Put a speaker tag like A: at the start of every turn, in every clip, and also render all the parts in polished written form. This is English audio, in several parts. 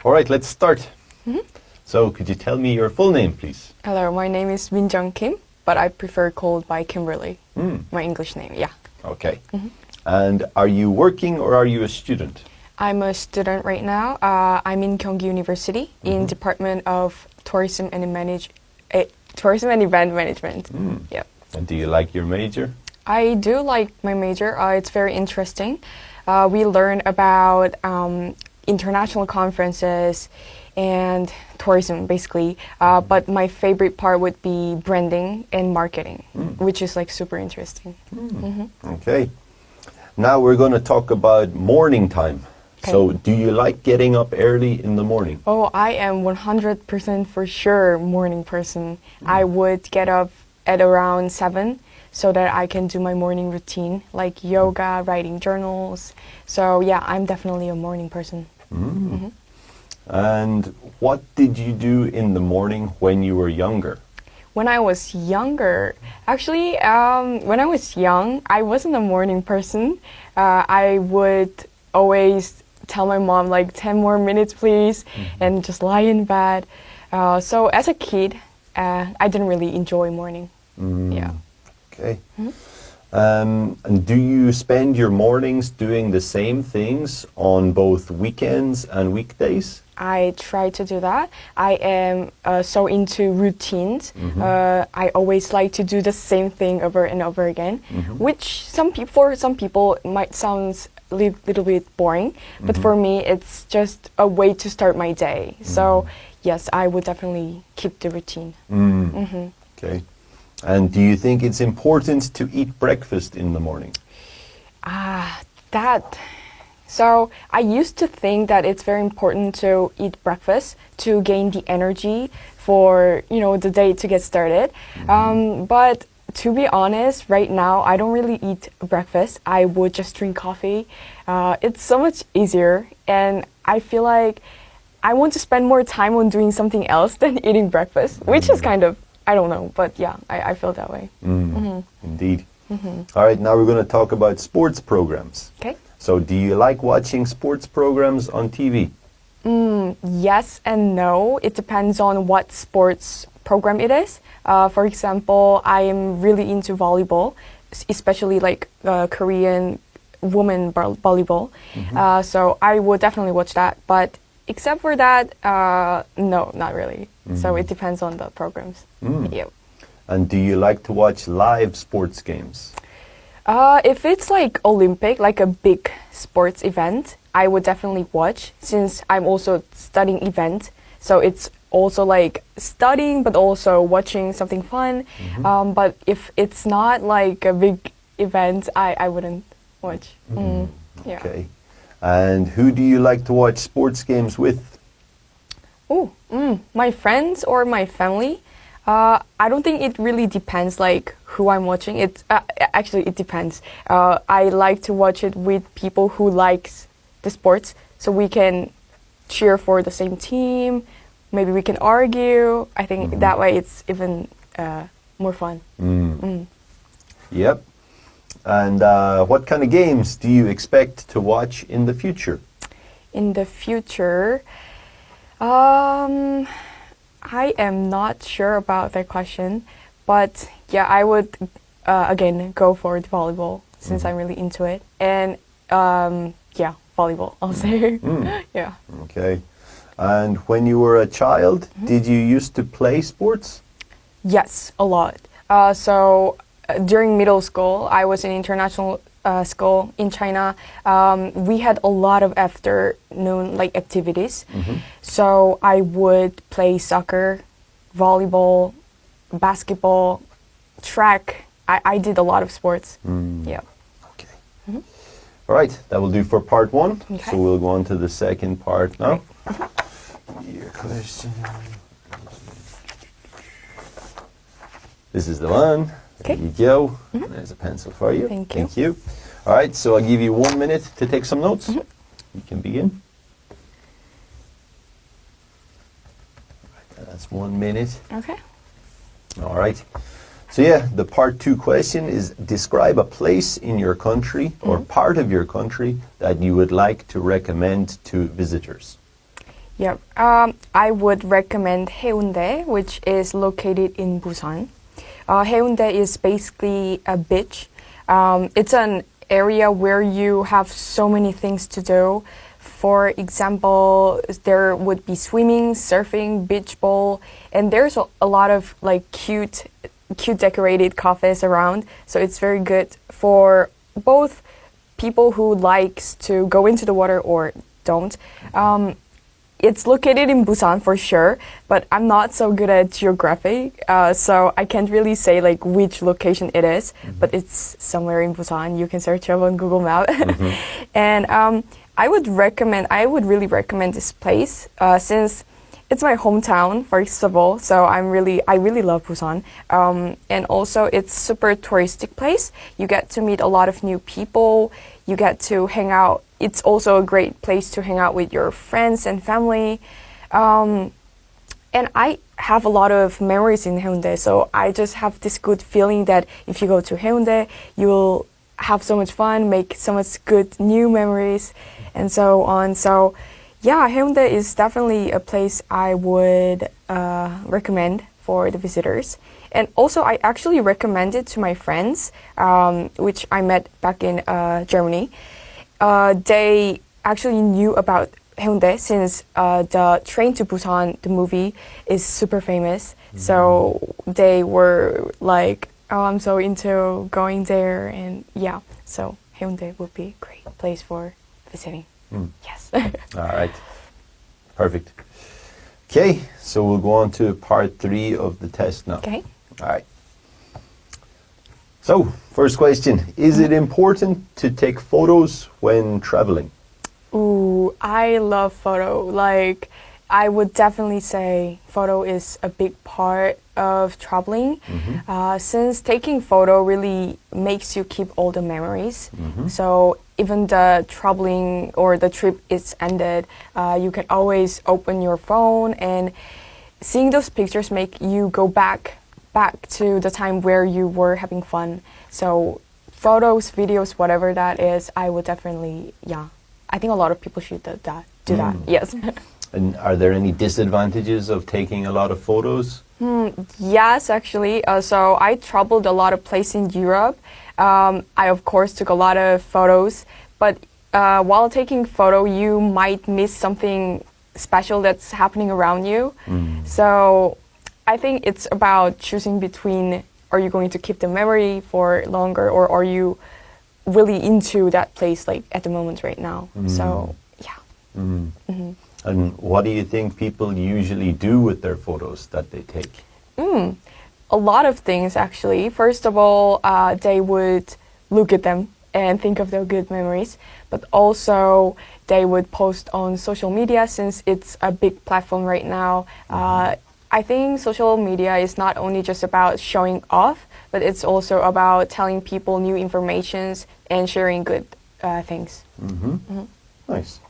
A: All right, let's start.
B: Mhm.
A: So, could you tell me your full name, please?
B: Hello, my name is Kim, but I prefer called by Kimberly. My English name, yeah.
A: Okay. And are you working or are you a student?
B: I'm a student right now. I'm in Gyeonggi University in Department of Tourism and Tourism and Event Management. Yeah.
A: And do you like your major?
B: I do like my major. It's very interesting. We learn about international conferences and tourism, basically. But my favorite part would be branding and marketing, which is like super interesting.
A: Okay. Now we're going to talk about morning time.
B: Okay.
A: So, do you like getting up early in the morning?
B: Oh, I am 100% for sure morning person. I would get up at around 7 so that I can do my morning routine, like yoga, writing journals. So yeah, I'm definitely a morning person.
A: And what did you do in the morning when you were younger?
B: When I was younger, actually, when I was young, I wasn't a morning person. I would always tell my mom like 10 more minutes, please, and just lie in bed. So as a kid, I didn't really enjoy morning. Yeah.
A: Okay. And do you spend your mornings doing the same things on both weekends and weekdays?
B: I try to do that. I am so into routines. I always like to do the same thing over and over again, which for some people might sound a little bit boring, but for me it's just a way to start my day. So yes, I would definitely keep the routine.
A: Okay. And do you think it's important to eat breakfast in the morning?
B: So I used to think that it's very important to eat breakfast to gain the energy for, the day to get started. But to be honest, right now I don't really eat breakfast. I would just drink coffee. It's so much easier, and I feel like I want to spend more time on doing something else than eating breakfast, which is kind of, I don't know, but yeah, I feel that way.
A: Indeed. All right, now we're going to talk about sports programs.
B: Okay.
A: So, do you like watching sports programs on TV?
B: Yes and no. It depends on what sports program it is. For example, I am really into volleyball, especially like Korean women volleyball. So I would definitely watch that. But except for that, no, not really. So it depends on the programs. Yep.
A: And do you like to watch live sports games?
B: If it's like Olympic, like a big sports event, I would definitely watch, since I'm also studying event. So it's also like studying, but also watching something fun. But if it's not like a big event, I wouldn't watch. Yeah.
A: Okay. And who do you like to watch sports games with?
B: My friends or my family. I don't think it really depends like who I'm watching. Actually it depends. I like to watch it with people who likes the sports, so we can cheer for the same team. Maybe we can argue. I think that way it's even more fun.
A: Yep. And what kind of games do you expect to watch in the future?
B: In the future, I am not sure about that question, but yeah, I would again go for the volleyball, since I'm really into it. And yeah, volleyball, I'll say. Yeah.
A: Okay. And when you were a child, did you used to play sports?
B: Yes, a lot. So during middle school, I was in international school in China. We had a lot of afternoon like activities. So I would play soccer, volleyball, basketball, track. I did a lot of sports. Yeah.
A: Okay. All right, that will do for part one.
B: Okay.
A: So we'll go on to the second part now. Your question. This is the one.
B: Okay.
A: There you go. There's a pencil for you.
B: Thank you.
A: Thank you. All right, so I'll give you 1 minute to take some notes. You can begin. That's 1 minute.
B: Okay.
A: All right. So yeah, the part 2 question is describe a place in your country or part of your country that you would like to recommend to visitors.
B: Yep. I would recommend Haeundae, which is located in Busan. Haeundae is basically a beach. It's an area where you have so many things to do. For example, there would be swimming, surfing, beach ball, and there's a lot of like cute decorated cafes around. So it's very good for both people who likes to go into the water or don't. It's located in Busan for sure, but I'm not so good at geography, so I can't really say like which location it is, but it's somewhere in Busan. You can search up on Google Maps. And I would really recommend this place since it's my hometown, first of all, so I really love Busan. And also it's super touristic place. You get to meet a lot of new people, you get to hang out. It's also a great place to hang out with your friends and family. And I have a lot of memories in Haeundae, so I just have this good feeling that if you go to Haeundae, you'll have so much fun, make so much good new memories, and so on. So yeah, Haeundae is definitely a place I would recommend for the visitors. And also, I actually recommend it to my friends, which I met back in Germany. They actually knew about Haeundae since the Train to Busan, the movie, is super famous. So they were like, oh, I'm so into going there. And yeah, so Haeundae would be a great place for visiting. Yes.
A: All right. Perfect. Okay, so we'll go on to part 3 of the test now.
B: Okay.
A: All right. So, first question. Is it important to take photos when traveling?
B: Ooh, I love photo. Like, I would definitely say photo is a big part of traveling, since taking photo really makes you keep all the memories. So even the traveling or the trip is ended, you can always open your phone, and seeing those pictures make you go back to the time where you were having fun. So photos, videos, whatever that is, I would definitely, I think a lot of people should do that. Yes.
A: And are there any disadvantages of taking a lot of photos?
B: Yes, actually. So I traveled a lot of places in Europe. I, of course, took a lot of photos. But while taking photo, you might miss something special that's happening around you. So I think it's about choosing between, are you going to keep the memory for longer, or are you really into that place like at the moment right now? So, yeah.
A: And what do you think people usually do with their photos that they take?
B: A lot of things, actually. First of all, they would look at them and think of their good memories, but also they would post on social media since it's a big platform right now. I think social media is not only just about showing off, but it's also about telling people new informations and sharing good things.
A: Nice.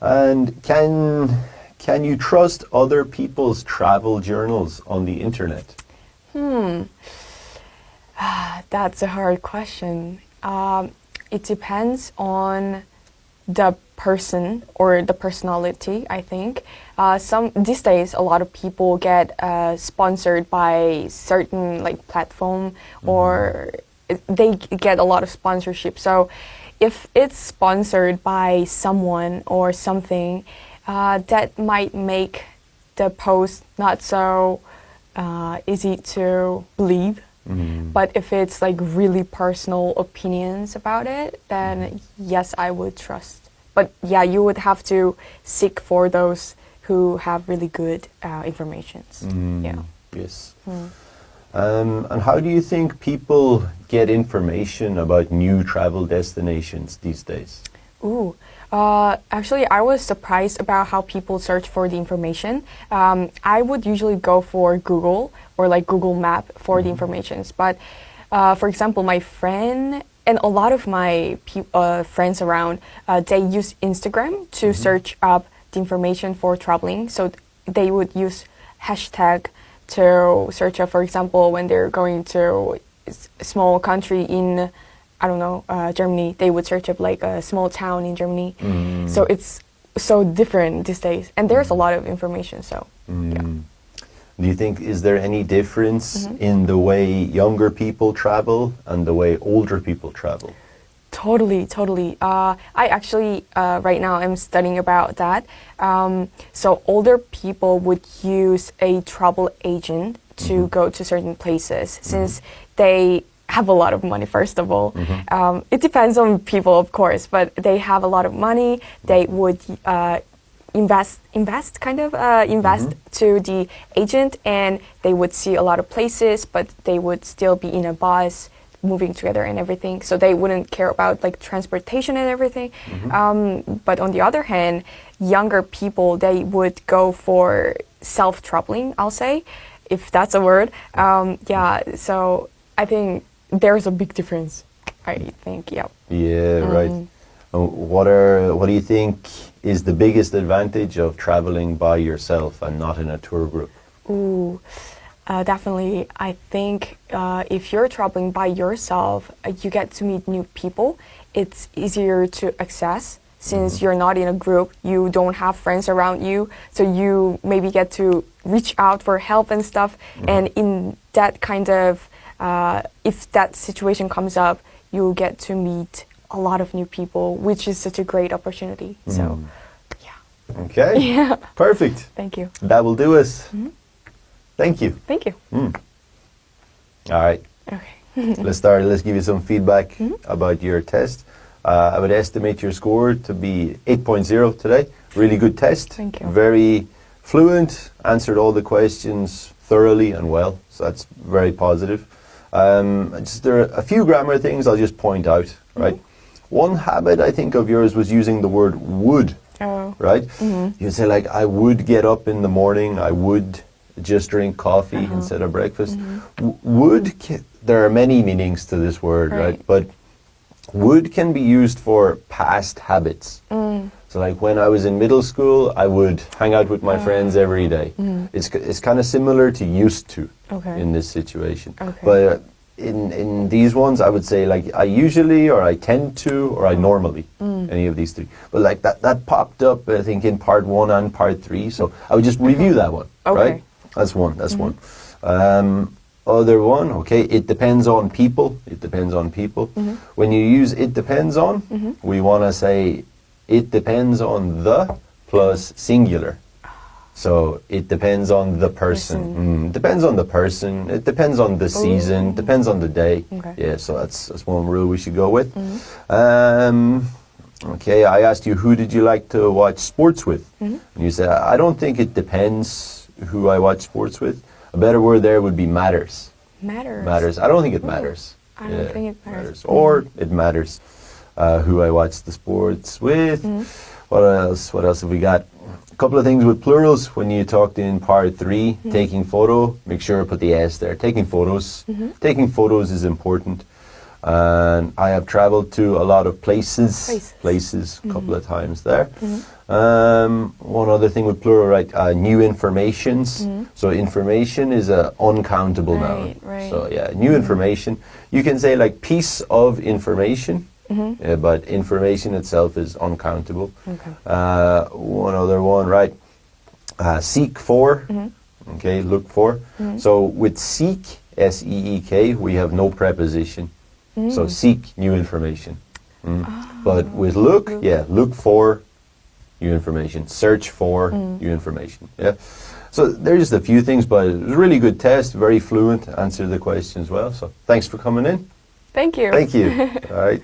A: And can you trust other people's travel journals on the internet?
B: That's a hard question. It depends on the person or the personality, I think. These days, a lot of people get sponsored by certain like platform, or they get a lot of sponsorship. So if it's sponsored by someone or something, that might make the post not so easy to believe. But if it's like really personal opinions about it, then yes, I would trust. But yeah, you would have to seek for those who have really good informations. Yeah.
A: Yes. And how do you think people get information about new travel destinations these days?
B: Actually, I was surprised about how people search for the information. I would usually go for Google or like Google Map for the informations. But for example, my friend and a lot of my friends around, they use Instagram to search up the information for traveling. So they would use hashtag to search up, for example, when they're going to a small country in, I don't know, Germany, they would search up like a small town in Germany. So it's so different these days, and there's a lot of information. So, yeah.
A: Do you think, is there any difference in the way younger people travel and the way older people travel?
B: Totally, totally. I actually, right now, I'm studying about that. So older people would use a travel agent to go to certain places, since they have a lot of money, first of all. It depends on people, of course, but they have a lot of money. They would invest to the agent, and they would see a lot of places, but they would still be in a bus moving together and everything, so they wouldn't care about like transportation and everything. But on the other hand, younger people, they would go for self-traveling, I'll say, if that's a word. Yeah, so I think there's a big difference, I think. Yeah.
A: Yeah, right. What do you think is the biggest advantage of traveling by yourself and not in a tour group?
B: Definitely. I think if you're traveling by yourself, you get to meet new people. It's easier to access since you're not in a group. You don't have friends around you, so you maybe get to reach out for help and stuff. And in that kind of, if that situation comes up, you get to meet a lot of new people, which is such a great opportunity. So, yeah.
A: Okay.
B: Yeah.
A: Perfect.
B: Thank you.
A: That will do us. Thank you.
B: Thank you.
A: All right.
B: Okay.
A: Let's start. Let's give you some feedback about your test. I would estimate your score to be 8.0 today. Really good test.
B: Thank you.
A: Very fluent. Answered all the questions thoroughly and well. So that's very positive. There are a few grammar things I'll just point out. Right. One habit I think of yours was using the word would.
B: Oh.
A: Right. You say like, I would get up in the morning. I would just drink coffee instead of breakfast. Would, there are many meanings to this word, right? But would can be used for past habits. So like when I was in middle school, I would hang out with my friends every day. It's kind of similar to used to in this situation. But in these ones, I would say like I usually, or I tend to, or I normally, any of these three. But like that popped up, I think, in part 1 and part 3. So I would just review that one, right? That's one. That's one. Other one, okay, it depends on people. It depends on people. When you use it depends on, we want to say it depends on the plus singular. So it depends on the person. Depends on the person. It depends on the season. Depends on the day. Yeah, so that's one rule we should go with. Okay, I asked you, who did you like to watch sports with? And you said, I don't think it depends who I watch sports with. A better word there would be matters. Matters. I don't think it matters.
B: I don't think it matters.
A: Or it matters who I watch the sports with. What else? What else have we got? A couple of things with plurals. When you talked in part 3, taking photo, make sure to put the S there. Taking photos. Taking photos is important. And I have traveled to a lot of places a couple of times there. One other thing with plural, right? New informations. So information is a uncountable noun. So yeah, new information. You can say like piece of information, but information itself is uncountable. One other one, right? Seek for. Okay, look for. So with seek, S-E-E-K, we have no preposition. So seek new information. But with look, yeah, look for new information. Search for new information. Yeah. So there's just a few things, but it was a really good test, very fluent, answered the questions well. So thanks for coming in.
B: Thank you.
A: Thank you. All right.